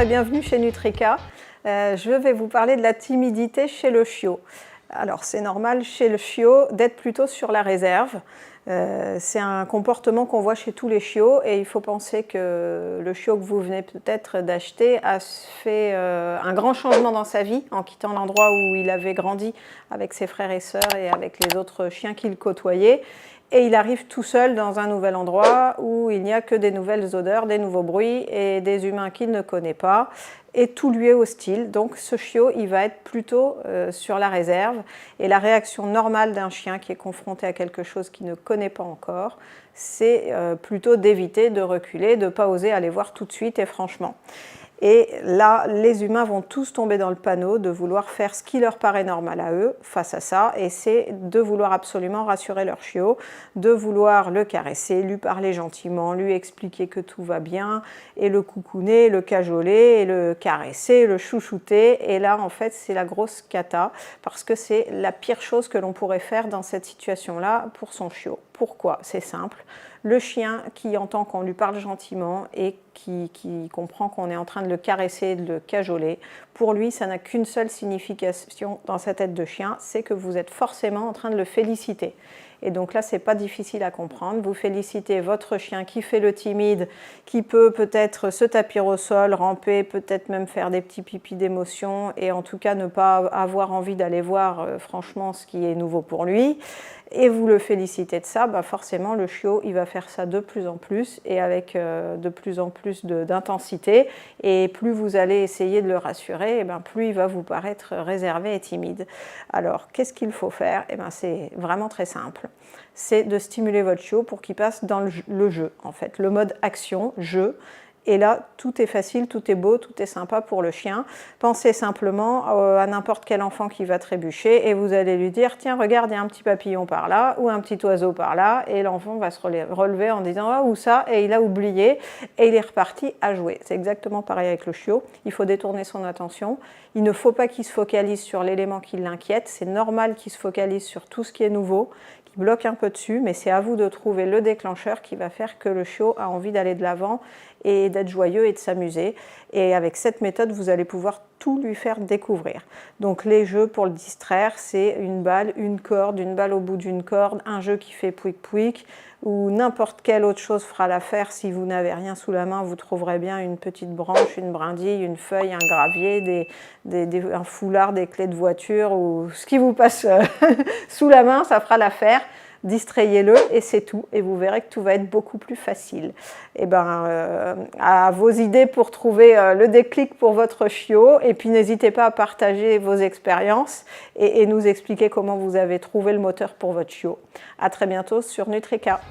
et bienvenue chez Nutrika. Je vais vous parler de la timidité chez le chiot. Alors c'est normal chez le chiot d'être plutôt sur la réserve. C'est un comportement qu'on voit chez tous les chiots et il faut penser que le chiot que vous venez peut-être d'acheter a fait un grand changement dans sa vie en quittant l'endroit où il avait grandi avec ses frères et sœurs et avec les autres chiens qu'il côtoyait. Et il arrive tout seul dans un nouvel endroit où il n'y a que des nouvelles odeurs, des nouveaux bruits et des humains qu'il ne connaît pas. Et tout lui est hostile. Donc ce chiot, il va être plutôt sur la réserve. Et la réaction normale d'un chien qui est confronté à quelque chose qu'il ne connaît pas encore, c'est plutôt d'éviter, de reculer, de ne pas oser aller voir tout de suite et franchement. Et là, les humains vont tous tomber dans le panneau de vouloir faire ce qui leur paraît normal à eux face à ça, et c'est de vouloir absolument rassurer leur chiot, de vouloir le caresser, lui parler gentiment, lui expliquer que tout va bien, et le coucouner, le cajoler, et le caresser, le chouchouter. Et là, en fait, c'est la grosse cata, parce que c'est la pire chose que l'on pourrait faire dans cette situation-là pour son chiot. Pourquoi? C'est simple. Le chien qui entend qu'on lui parle gentiment et qui comprend qu'on est en train de le caresser, de le cajoler, pour lui, ça n'a qu'une seule signification dans sa tête de chien, c'est que vous êtes forcément en train de le féliciter. Et donc là, ce n'est pas difficile à comprendre. Vous félicitez votre chien qui fait le timide, qui peut peut-être se tapir au sol, ramper, peut-être même faire des petits pipis d'émotion et en tout cas ne pas avoir envie d'aller voir franchement ce qui est nouveau pour lui. Et vous le félicitez de ça, forcément le chiot il va faire ça de plus en plus et avec de plus en plus d'intensité. Et plus vous allez essayer de le rassurer, plus il va vous paraître réservé et timide. Alors qu'est-ce qu'il faut faire? C'est vraiment très simple. C'est de stimuler votre chiot pour qu'il passe dans le jeu, en fait, le mode action, jeu. Et là, tout est facile, tout est beau, tout est sympa pour le chien. Pensez simplement à n'importe quel enfant qui va trébucher et vous allez lui dire « Tiens, regarde, il y a un petit papillon par là ou un petit oiseau par là. » Et l'enfant va se relever en disant « Ah, où ça ?» Et il a oublié et il est reparti à jouer. C'est exactement pareil avec le chiot. Il faut détourner son attention. Il ne faut pas qu'il se focalise sur l'élément qui l'inquiète. C'est normal qu'il se focalise sur tout ce qui est nouveau, qui bloque un peu dessus, mais c'est à vous de trouver le déclencheur qui va faire que le chiot a envie d'aller de l'avant et d'être joyeux et de s'amuser. Et avec cette méthode, vous allez pouvoir tout lui faire découvrir. Donc les jeux pour le distraire, c'est une balle, une corde, une balle au bout d'une corde, un jeu qui fait pouic pouic, ou n'importe quelle autre chose fera l'affaire. Si vous n'avez rien sous la main, vous trouverez bien une petite branche, une brindille, une feuille, un gravier, un foulard, des clés de voiture, ou ce qui vous passe sous la main, ça fera l'affaire. Distrayez-le et c'est tout, et vous verrez que tout va être beaucoup plus facile. À vos idées pour trouver le déclic pour votre chiot, et puis n'hésitez pas à partager vos expériences et nous expliquer comment vous avez trouvé le moteur pour votre chiot. À très bientôt sur Nutrika.